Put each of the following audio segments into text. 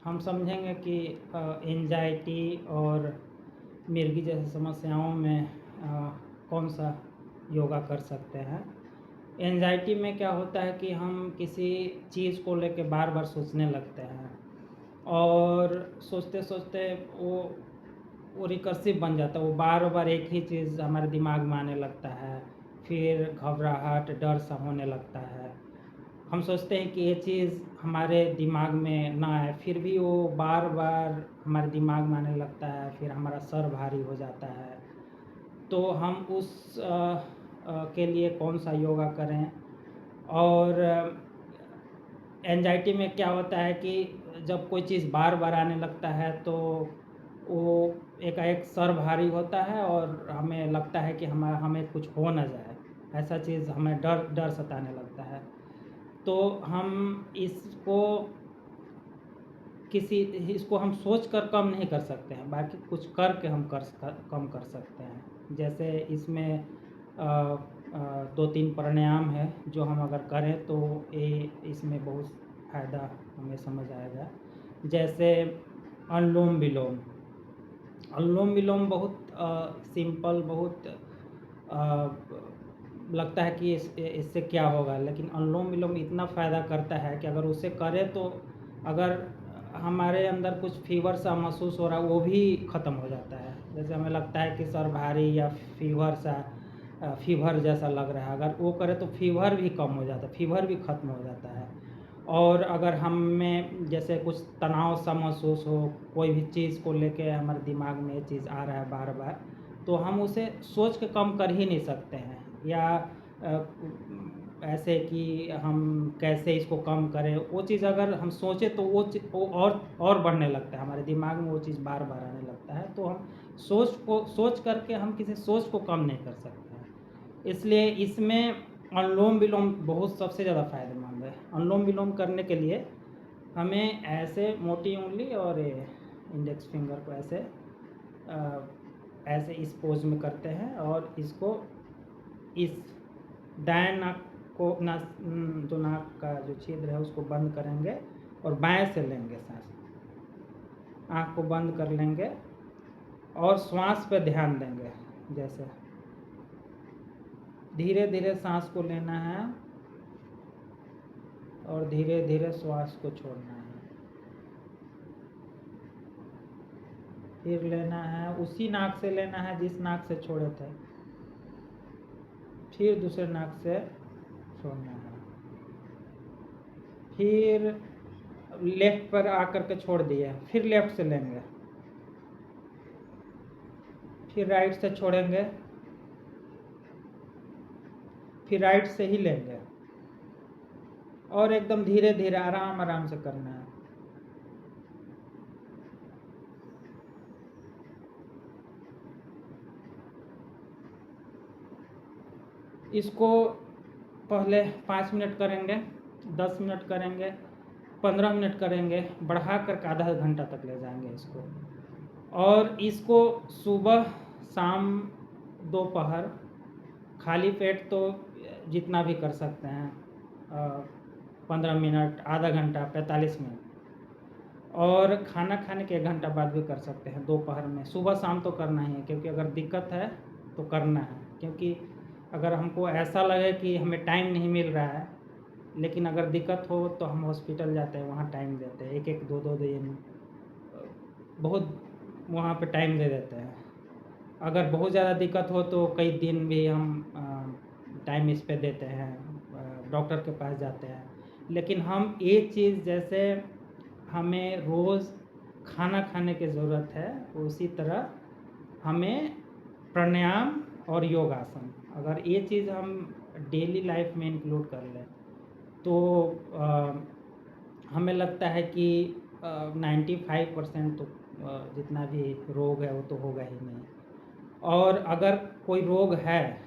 हम समझेंगे कि एंजाइटी और मिर्गी जैसी समस्याओं में कौन सा योगा कर सकते हैं। एंजाइटी में क्या होता है कि हम किसी चीज़ को लेके बार बार सोचने लगते हैं और सोचते सोचते वो रिकर्सिव बन जाता है। वो बार बार एक ही चीज़ हमारे दिमाग में आने लगता है, फिर घबराहट डर सा होने लगता है। हम सोचते हैं कि ये चीज़ हमारे दिमाग में ना आए, फिर भी वो बार बार हमारे दिमाग में आने लगता है, फिर हमारा सर भारी हो जाता है। तो हम उस के लिए कौन सा योगा करें। और एंजाइटी में क्या होता है कि जब कोई चीज़ बार बार आने लगता है तो वो एकाएक सर भारी होता है और हमें लगता है कि हमें कुछ हो ना जाए, ऐसा चीज़ हमें डर डर सताने लगता है। तो हम इसको हम सोच कर कम नहीं कर सकते हैं, बाकी कुछ करके हम कम कर सकते हैं। जैसे इसमें 2-3 प्राणायाम है जो हम अगर करें तो इसमें बहुत फ़ायदा हमें समझ आएगा। जैसे अनुलोम विलोम। अनुलोम विलोम बहुत सिंपल, बहुत लगता है कि इससे क्या होगा, लेकिन अनुलोम विलोम इतना फ़ायदा करता है कि अगर उसे करें तो अगर हमारे अंदर कुछ फीवर सा महसूस हो रहा है वो भी ख़त्म हो जाता है। जैसे हमें लगता है कि सर भारी या फीवर जैसा लग रहा है, अगर वो करें तो फीवर भी कम हो जाता है, फीवर भी ख़त्म हो जाता है। और अगर हमें जैसे कुछ तनाव सा महसूस हो, कोई भी चीज़ को लेके हमारे दिमाग में ये चीज़ आ रहा है बार बार, तो हम उसे सोच के कम कर ही नहीं सकते हैं। या ऐसे कि हम कैसे इसको कम करें, वो चीज़ अगर हम सोचें तो वो और बढ़ने लगता है, हमारे दिमाग में वो चीज़ बार बार आने लगता है। तो हम सोच करके हम किसी सोच को कम नहीं कर सकते हैं। इसलिए इसमें अनुलोम विलोम बहुत सबसे ज़्यादा फ़ायदेमंद है। अनुलोम विलोम करने के लिए हमें ऐसे मोटी उंगली और इंडेक्स फिंगर को ऐसे इस पोज में करते हैं और इसको इस दाएं नाक को जो नाक का जो छिद्र है उसको बंद करेंगे और बाएं से लेंगे सांस, आँख को बंद कर लेंगे और श्वास पे ध्यान देंगे। जैसे धीरे धीरे सांस को लेना है और धीरे धीरे श्वास को छोड़ना है। फिर लेना है, उसी नाक से लेना है जिस नाक से छोड़े थे, फिर दूसरे नाक से छोड़ना है। फिर लेफ्ट पर आकर के छोड़ दिए, फिर लेफ्ट से लेंगे, फिर राइट से छोड़ेंगे, फिर राइट से ही लेंगे और एकदम धीरे धीरे आराम आराम से करना है। इसको पहले 5 मिनट करेंगे, 10 मिनट करेंगे, 15 मिनट करेंगे, बढ़ा कर आधा घंटा तक ले जाएंगे इसको। और इसको सुबह शाम दोपहर खाली पेट तो जितना भी कर सकते हैं, 15 मिनट, आधा घंटा, 45 मिनट। और खाना खाने के 1 घंटा बाद भी कर सकते हैं दोपहर में। सुबह शाम तो करना ही है, क्योंकि अगर दिक्कत है तो करना है। क्योंकि अगर हमको ऐसा लगे कि हमें टाइम नहीं मिल रहा है, लेकिन अगर दिक्कत हो तो हम हॉस्पिटल जाते हैं, वहाँ टाइम देते हैं, 1-1, 2-2 दिन बहुत वहाँ पे टाइम दे देते हैं। अगर बहुत ज़्यादा दिक्कत हो तो कई दिन भी हम टाइम इस पे देते हैं, डॉक्टर के पास जाते हैं। लेकिन हम एक चीज़, जैसे हमें रोज़ खाना खाने की ज़रूरत है, उसी तरह हमें प्राणायाम और योगासन, अगर ये चीज़ हम डेली लाइफ में इंक्लूड कर लें तो हमें लगता है कि 95% तो जितना भी रोग है वो तो होगा ही नहीं। और अगर कोई रोग है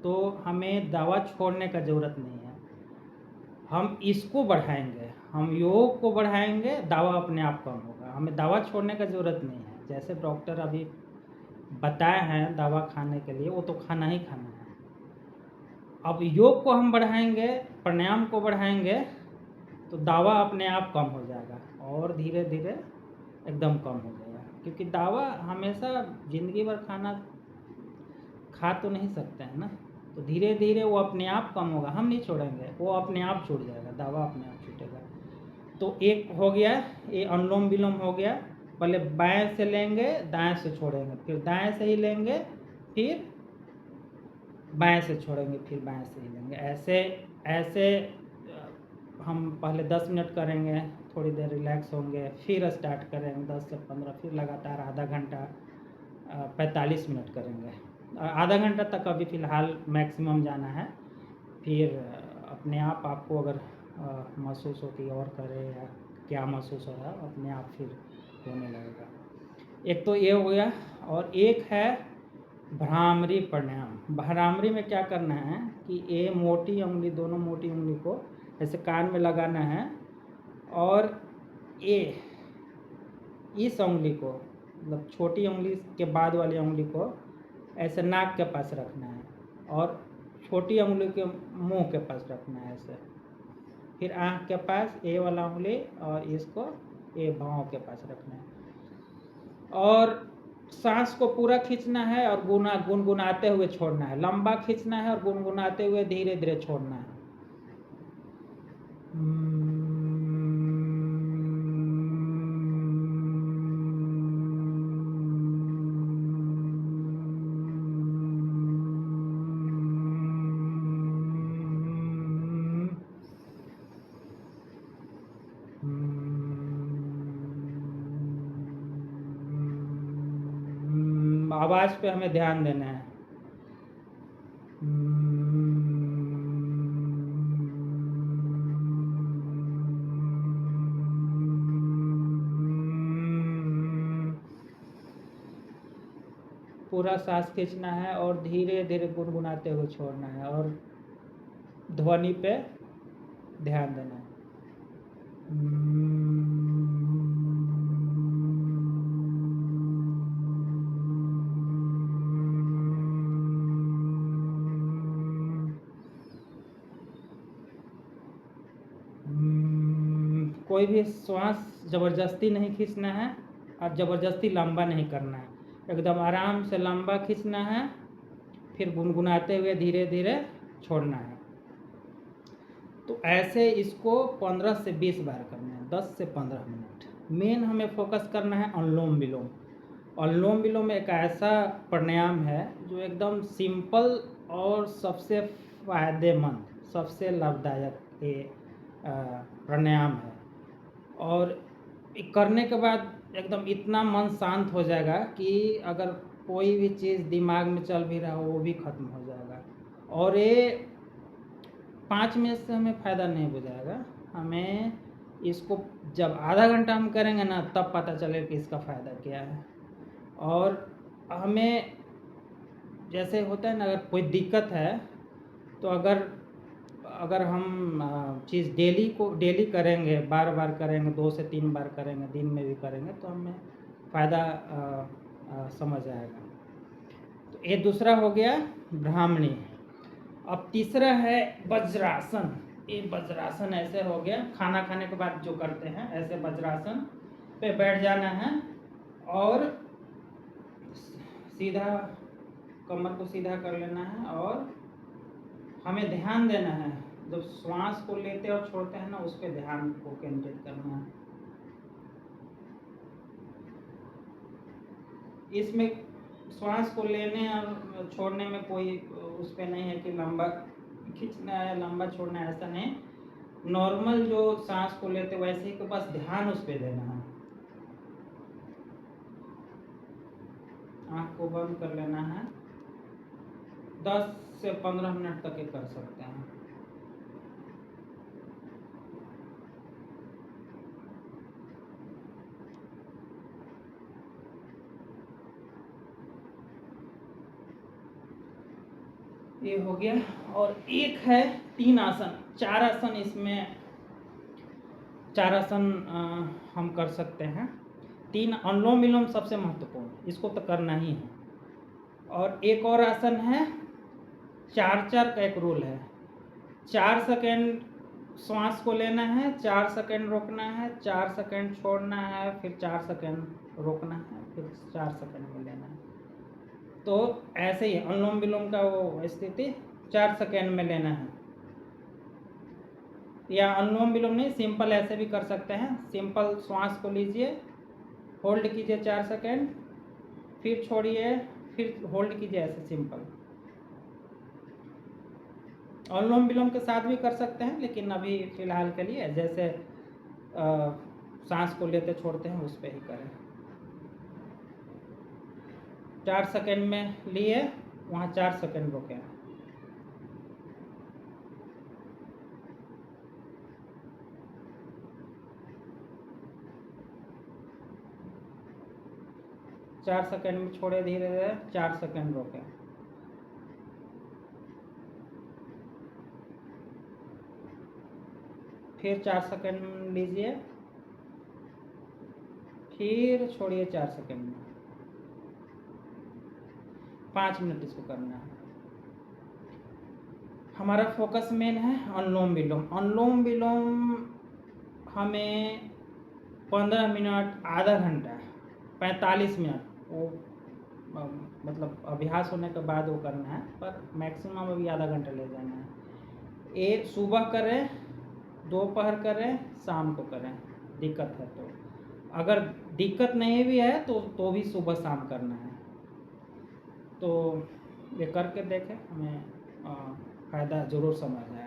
तो हमें दवा छोड़ने का ज़रूरत नहीं है, हम इसको बढ़ाएंगे, हम योग को बढ़ाएंगे, दवा अपने आप कम होगा। हमें दवा छोड़ने का ज़रूरत नहीं है। जैसे डॉक्टर अभी बताए हैं दवा खाने के लिए, वो तो खाना ही खाना है। अब योग को हम बढ़ाएंगे, प्राणायाम को बढ़ाएंगे, तो दवा अपने आप कम हो जाएगा और धीरे धीरे एकदम कम हो जाएगा। क्योंकि दवा हमेशा ज़िंदगी भर खाना खा तो नहीं सकते हैं ना, तो धीरे धीरे वो अपने आप कम होगा, हम नहीं छोड़ेंगे, वो अपने आप छूट जाएगा, दवा अपने आप छूटेगा। तो एक हो गया ये अनुलोम विलोम हो गया, पहले बाएं से लेंगे दाएं से छोड़ेंगे, फिर दाएं से ही लेंगे, फिर बाएं से छोड़ेंगे, फिर बाएं से ही लेंगे। ऐसे ऐसे हम पहले 10 मिनट करेंगे, थोड़ी देर रिलैक्स होंगे, फिर स्टार्ट करेंगे 10 से 15, फिर लगातार आधा घंटा 45 मिनट करेंगे। आधा घंटा तक अभी फ़िलहाल मैक्सिमम जाना है, फिर अपने आप आपको अगर महसूस हो कि और करें या क्या महसूस हो रहा है, अपने आप फिर होने लगेगा। एक तो ये हो गया, और एक है भ्रामरी प्राणायाम। भ्रामरी में क्या करना है कि ये मोटी उंगली, दोनों मोटी उंगली को ऐसे कान में लगाना है, और ये इस उंगली को, मतलब छोटी उंगली के बाद वाली उंगली को ऐसे नाक के पास रखना है, और छोटी उंगली के मुंह के पास रखना है ऐसे, फिर आँख के पास ये वाला उंगली, और इसको ये भौं के पास रखना है, और सांस को पूरा खींचना है और गुनगुनाते हुए छोड़ना है। लंबा खींचना है और गुनगुनाते हुए धीरे धीरे छोड़ना है। आवाज़ पे हमें ध्यान देना है। पूरा सांस खींचना है और धीरे धीरे गुनगुनाते हुए छोड़ना है, और ध्वनि पे ध्यान देना है। कोई भी श्वास ज़बरदस्ती नहीं खींचना है और ज़बरदस्ती लंबा नहीं करना है, एकदम आराम से लंबा खींचना है, फिर गुनगुनाते हुए धीरे धीरे छोड़ना है। तो ऐसे इसको 15 से 20 बार करना है, 10 से 15 मिनट। मेन हमें फोकस करना है अनुलोम विलोम। अनुलोम विलोम एक ऐसा प्राणायाम है जो एकदम सिंपल और सबसे फ़ायदेमंद, सबसे लाभदायक ये प्राणायाम है, और करने के बाद एकदम इतना मन शांत हो जाएगा कि अगर कोई भी चीज़ दिमाग में चल भी रहा हो वो भी ख़त्म हो जाएगा। और ये 5 मिनट से हमें फ़ायदा नहीं हो जाएगा, हमें इसको जब आधा घंटा हम करेंगे ना, तब पता चलेगा कि इसका फ़ायदा क्या है। और हमें जैसे होता है ना, अगर कोई दिक्कत है तो अगर हम चीज़ डेली करेंगे, बार बार करेंगे, 2 से 3 बार करेंगे, दिन में भी करेंगे, तो हमें फ़ायदा समझ आएगा। तो ये दूसरा हो गया ब्राह्मणी। अब तीसरा है वज्रासन। ये वज्रासन ऐसे हो गया, खाना खाने के बाद जो करते हैं, ऐसे वज्रासन पे बैठ जाना है, और सीधा कमर को सीधा कर लेना है, और हमें ध्यान देना है जब श्वास को लेते और छोड़ते हैं ना, उस पर ध्यान को केंद्रित करना है। इसमें श्वास को लेने और छोड़ने में कोई उस पर नहीं है कि लंबा खींचना है लंबा छोड़ना है, ऐसा नहीं। नॉर्मल जो सांस को लेते वैसे ही, तो बस ध्यान उस पर देना है। आँख को बंद कर लेना है, 10 से 15 मिनट तक ये कर सकते हैं। ये हो गया। और एक है 3 आसन, 4 आसन। इसमें 4 आसन हम कर सकते हैं। 3 अनुलोम विलोम सबसे महत्वपूर्ण, इसको तो करना ही है। और एक और आसन है 4-4 का एक रूल है। 4 सेकेंड श्वास को लेना है, 4 सेकंड रोकना है, 4 सेकंड छोड़ना है, फिर 4 सेकंड रोकना है, फिर 4 सेकंड में लेना है। तो ऐसे ही अनुलोम विलोम का वो स्थिति 4 सेकंड में लेना है। या अनुलोम विलोम नहीं, सिंपल ऐसे भी कर सकते हैं। सिंपल श्वास को लीजिए, होल्ड कीजिए 4 सेकंड, फिर छोड़िए, फिर होल्ड कीजिए, ऐसे सिंपल। अनुलोम विलोम के साथ भी कर सकते हैं, लेकिन अभी फ़िलहाल के लिए जैसे सांस को लेते छोड़ते हैं उस पर ही करें। 4 सेकंड में लिए, वहाँ 4 सेकंड रोकें। चार सेकंड में छोड़े, धीरे धीरे 4 सेकंड रोकें। फिर 4 सेकंड लीजिए, फिर छोड़िए 4 सेकंड में। 5 मिनट इसको करना है। हमारा फोकस मेन है अनुलोम विलोम। अनुलोम विलोम हमें 15 मिनट, आधा घंटा, 45 मिनट वो मतलब अभ्यास होने के बाद वो करना है, पर मैक्सिमम अभी आधा घंटा ले जाना है। ये सुबह करें, दोपहर करें, शाम को करें, दिक्कत है तो। अगर दिक्कत नहीं भी है तो भी सुबह शाम करना है। तो ये करके देखें, हमें फ़ायदा ज़रूर समझ आएगा।